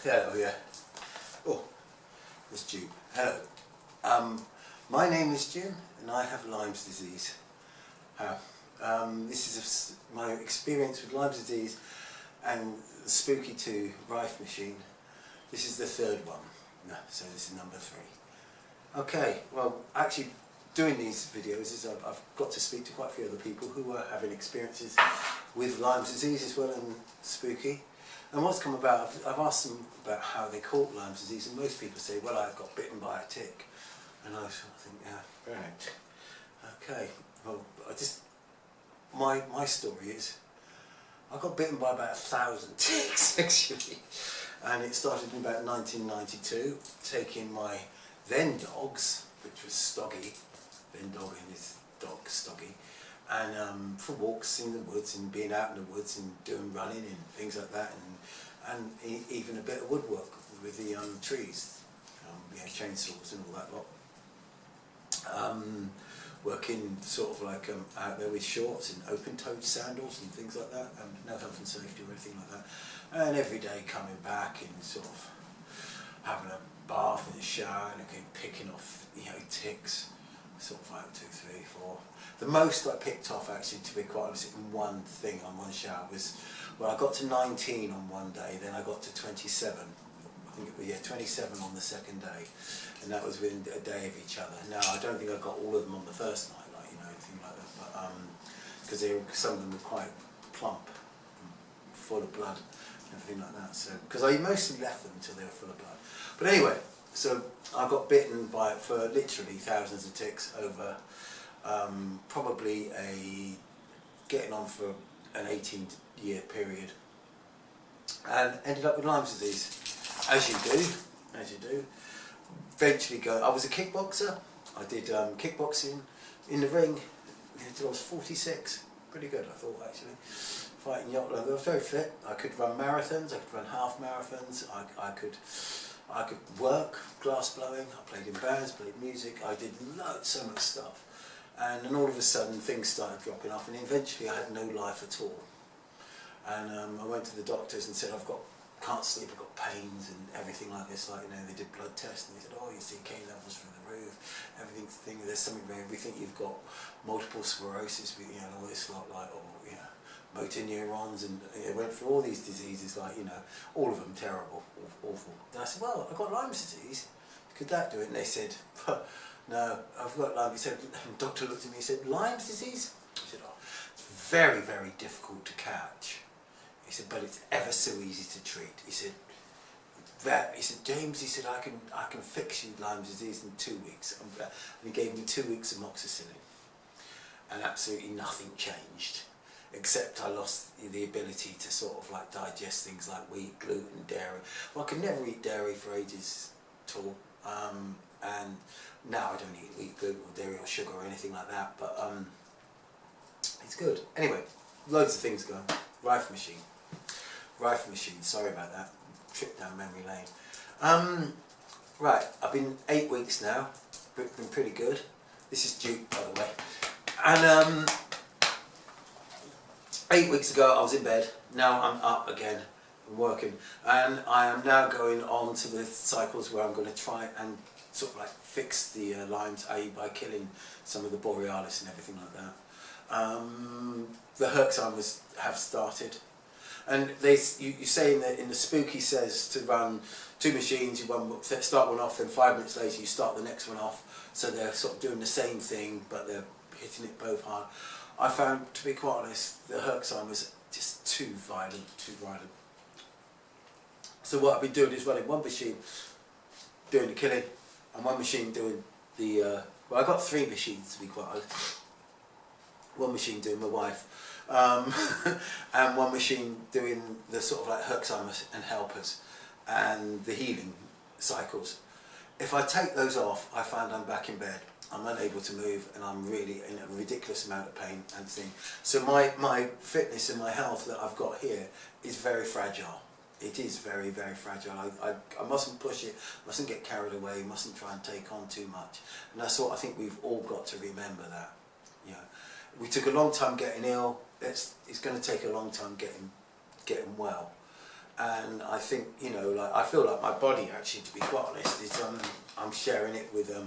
Hello, yeah. Oh, it's June. Hello. My name is Jim and I have Lyme disease. This is my experience with Lyme disease and the Spooky2 Rife machine. This is the third one. No, so this is number 3. Okay, well, actually doing these videos is I've got to speak to quite a few other people who are having experiences with Lyme disease as well, and spooky. And what's come about, I've asked them about how they caught Lyme disease, and most people say, well, I got bitten by a tick. And I sort of think, yeah, right. Okay, well, my story is, I got bitten by about 1,000 ticks, actually. And it started in about 1992, taking my then dogs, which was Stoggy, then dog and his dog Stoggy, and for walks in the woods and being out in the woods and doing running and things like that, and even a bit of woodwork with the trees, chainsaws and all that lot. Working sort of like out there with shorts and open-toed sandals and things like that, no health and safety or anything like that. And every day coming back and sort of having a bath and a shower and picking off, ticks, sort of 1, 2, 3, 4. The most I picked off, actually, to be quite honest, in one thing on one shower was, well, I got to 19 on one day, then I got to 27. I think it was, 27 on the second day, and that was within a day of each other. Now, I don't think I got all of them on the first night, anything like that, but because some of them were quite plump, full of blood, and everything like that. So, because I mostly left them until they were full of blood. But anyway, so I got bitten by for literally thousands of ticks over probably getting on for an 18-year period, and ended up with Lyme disease. As you do. Eventually I was a kickboxer. I did kickboxing in the ring until I was 46. Pretty good, I thought, actually. Fighting yacht I was very fit. I could run marathons, I could run half marathons, I could work, glass blowing, I played in bands, played music, I did so much stuff. And then all of a sudden things started dropping off, and eventually I had no life at all. And I went to the doctors and said, can't sleep, I've got pains and everything like this. They did blood tests and they said, oh, your CK levels through the roof, there's something wrong, we think you've got multiple sclerosis, and all this lot, motor neurons, and they went through all these diseases, all of them terrible, awful. And I said, well, I've got Lyme disease, could that do it? And they said, no, I've got Lyme. He said, the doctor looked at me and said, Lyme disease? I said, oh, it's very, very difficult to catch. He said, but it's ever so easy to treat. He said, James, he said, I can fix you Lyme disease in 2 weeks. And he gave me 2 weeks of amoxicillin, and absolutely nothing changed, except I lost the ability to sort of digest things like wheat, gluten, dairy. Well, I could never eat dairy for ages at all, and now I don't eat wheat, gluten or dairy or sugar or anything like that, but it's good. Anyway, loads of things going. Rife machine, sorry about that, trip down memory lane. Right, I've been 8 weeks now, been pretty good. This is Duke, by the way. And 8 weeks ago I was in bed, now I'm up again, I'm working, and I am now going on to the cycles where I'm going to try and sort of fix the Lyme's, i.e. by killing some of the borealis and everything like that. The Herxheimers have started. And you say in the Spooky says to run 2 machines, you start one off, and 5 minutes later you start the next one off, so they're sort of doing the same thing, but they're hitting it both hard. I found, to be quite honest, the Herxheimers just too violent. So what I've been doing is running one machine doing the killing, and one machine doing the, well, I've got 3 machines, to be quite honest. One machine doing my wife, and one machine doing the sort of Herxheimers and helpers and the healing cycles. If I take those off, I find I'm back in bed, I'm unable to move, and I'm really in a ridiculous amount of pain and thing. So my fitness and my health that I've got here is very fragile. It is very, very fragile. I mustn't push it, mustn't get carried away, mustn't try and take on too much. And that's what I think we've all got to remember, that. We took a long time getting ill, it's going to take a long time getting well. and I think, you know, like I feel like my body actually, to be quite honest, is I'm sharing it with a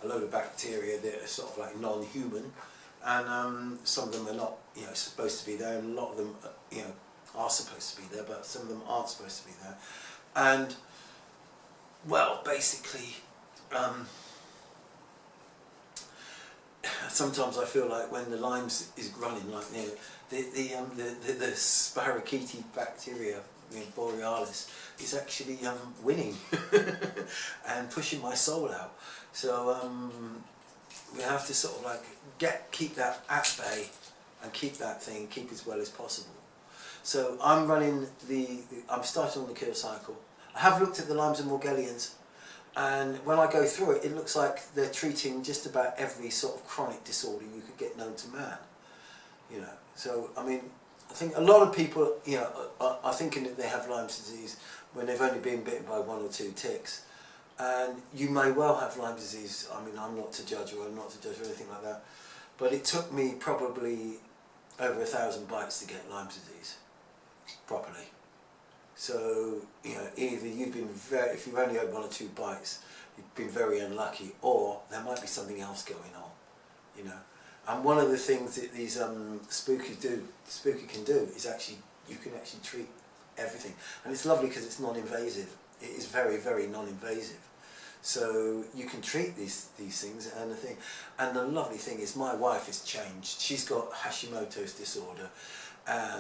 load of bacteria that are sort of like non-human, and some of them are not, you know, supposed to be there, and a lot of them, you know, are supposed to be there, but some of them aren't supposed to be there. And well, basically, sometimes I feel like when the Lyme is running, like, you know, the Spooky2 bacteria, you know, borealis, is actually winning and pushing my soul out. So we have to sort of like keep that at bay and keep that thing, keep as well as possible. So I'm running I'm starting on the kill cycle. I have looked at the Lymes and Morgellons, and when I go through it, it looks like they're treating just about every sort of chronic disorder you could get known to man. You know, so I mean, I think a lot of people, you know, are thinking that they have Lyme disease when they've only been bitten by 1 or 2 ticks. And you may well have Lyme disease. I mean, I'm not to judge, or I'm not to judge or anything like that. But it took me probably over 1,000 bites to get Lyme disease properly. So, you know, either you've been if you've only had 1 or 2 bites, you've been very unlucky, or there might be something else going on, you know. And one of the things that these Spooky can do is actually, you can actually treat everything. And it's lovely because it's non-invasive. It is very, very non-invasive. So you can treat these things, and the lovely thing is my wife has changed. She's got Hashimoto's disorder,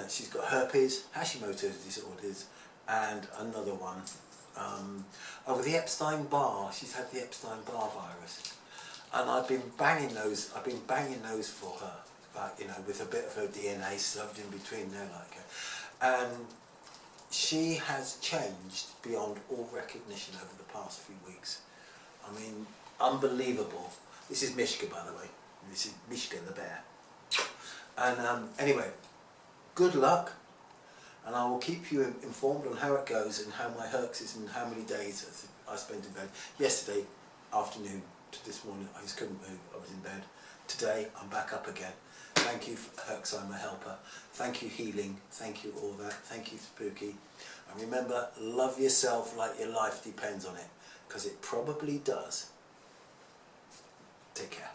she's got herpes, Hashimoto's disorders, and another one. With the Epstein-Barr, she's had the Epstein-Barr virus. And I've been banging those for her, like, you know, with a bit of her DNA stuffed in between there, like, and she has changed beyond all recognition over the past few weeks. I mean, unbelievable. This is Mishka, by the way. This is Mishka the bear. And anyway, good luck, and I will keep you informed on how it goes and how my herx is and how many days I spent in bed. Yesterday afternoon to this morning, I just couldn't move. I was in bed. Today, I'm back up again. Thank you, Herx, I'm a helper. Thank you, healing. Thank you, all that. Thank you, Spooky. And remember, love yourself like your life depends on it, because it probably does. Take care.